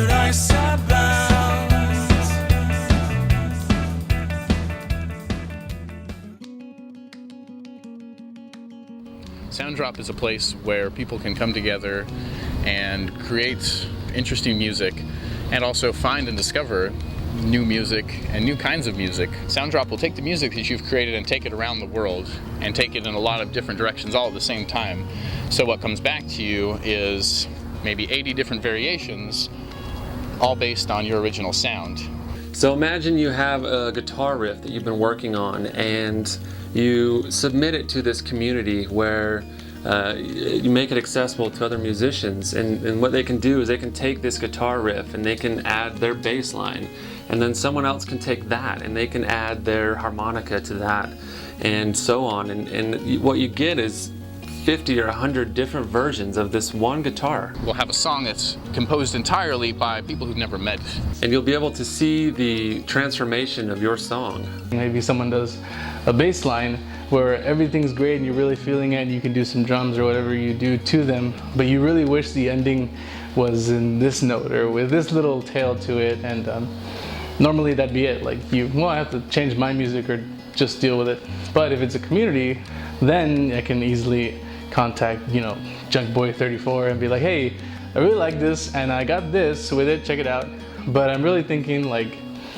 paradise abounds. Sound Drop is a place where people can come together and create interesting music and also find and discover new music and new kinds of music. Sound Drop will take the music that you've created and take it around the world and take it in a lot of different directions all at the same time. So what comes back to you is maybe 80 different variations, all based on your original sound. So imagine you have a guitar riff that you've been working on and you submit it to this community where you make it accessible to other musicians, and what they can do is they can take this guitar riff and they can add their bass line, and then someone else can take that and they can add their harmonica to that, and so on, and what you get is 50 or 100 different versions of this one guitar. We'll have a song that's composed entirely by people who've never met. And you'll be able to see the transformation of your song. Maybe someone does a bass line where everything's great and you're really feeling it and you can do some drums or whatever you do to them, but you really wish the ending was in this note or with this little tail to it, and normally that'd be it. Like, I have to change my music or just deal with it. But if it's a community, then I can easily contact, Junkboy34 and be like, hey, I really like this and I got this with it, check it out. But I'm really thinking like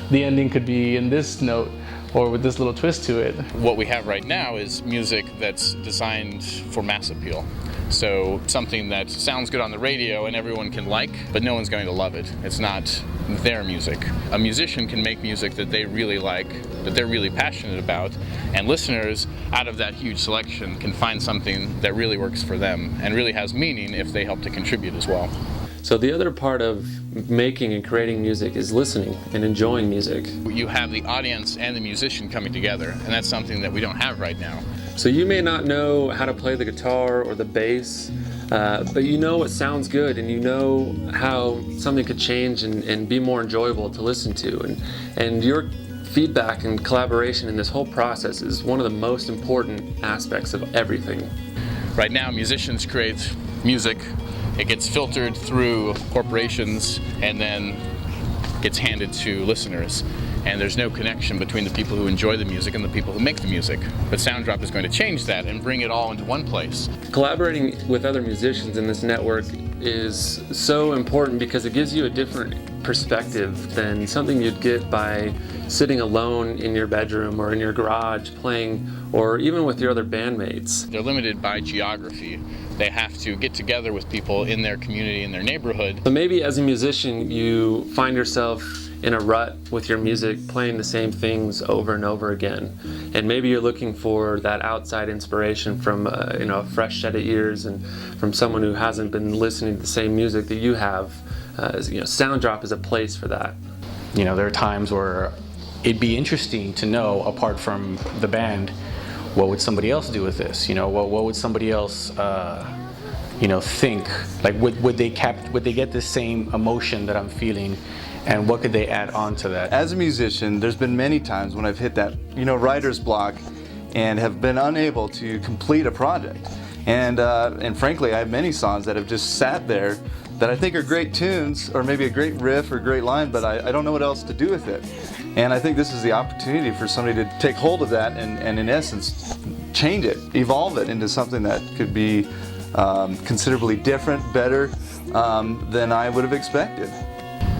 the ending could be in this note or with this little twist to it. What we have right now is music that's designed for mass appeal. So something that sounds good on the radio and everyone can like, but no one's going to love it. It's not their music. A musician can make music that they really like, that they're really passionate about, and listeners out of that huge selection can find something that really works for them and really has meaning if they help to contribute as well. So the other part of making and creating music is listening and enjoying music. You have the audience and the musician coming together, and that's something that we don't have right now. So you may not know how to play the guitar or the bass, but you know it sounds good and you know how something could change and be more enjoyable to listen to. And your feedback and collaboration in this whole process is one of the most important aspects of everything. Right now, musicians create music. It gets filtered through corporations and then gets handed to listeners. And there's no connection between the people who enjoy the music and the people who make the music. But Sound Drop is going to change that and bring it all into one place. Collaborating with other musicians in this network is so important because it gives you a different perspective than something you'd get by sitting alone in your bedroom or in your garage playing, or even with your other bandmates. They're limited by geography. They have to get together with people in their community, in their neighborhood. So maybe as a musician you find yourself in a rut with your music, playing the same things over and over again, and maybe you're looking for that outside inspiration from a fresh set of ears and from someone who hasn't been listening to the same music that you have. Sound Drop is a place for that. There are times where it'd be interesting to know, apart from the band, what would somebody else do with this? What would somebody else think? Like, would they get the same emotion that I'm feeling? And what could they add on to that? As a musician, there's been many times when I've hit that, writer's block and have been unable to complete a project. And frankly, I have many songs that have just sat there that I think are great tunes, or maybe a great riff or great line, but I don't know what else to do with it. And I think this is the opportunity for somebody to take hold of that and in essence, change it, evolve it into something that could be considerably different, better than I would have expected.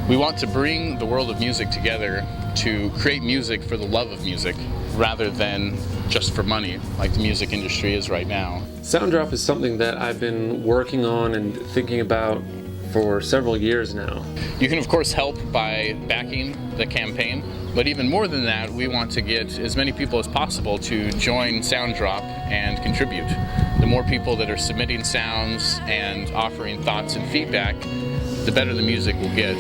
We want to bring the world of music together to create music for the love of music rather than just for money, like the music industry is right now. Sound Drop is something that I've been working on and thinking about for several years now. You can of course help by backing the campaign, but even more than that, we want to get as many people as possible to join Sound Drop and contribute. The more people that are submitting sounds and offering thoughts and feedback, the better the music will get.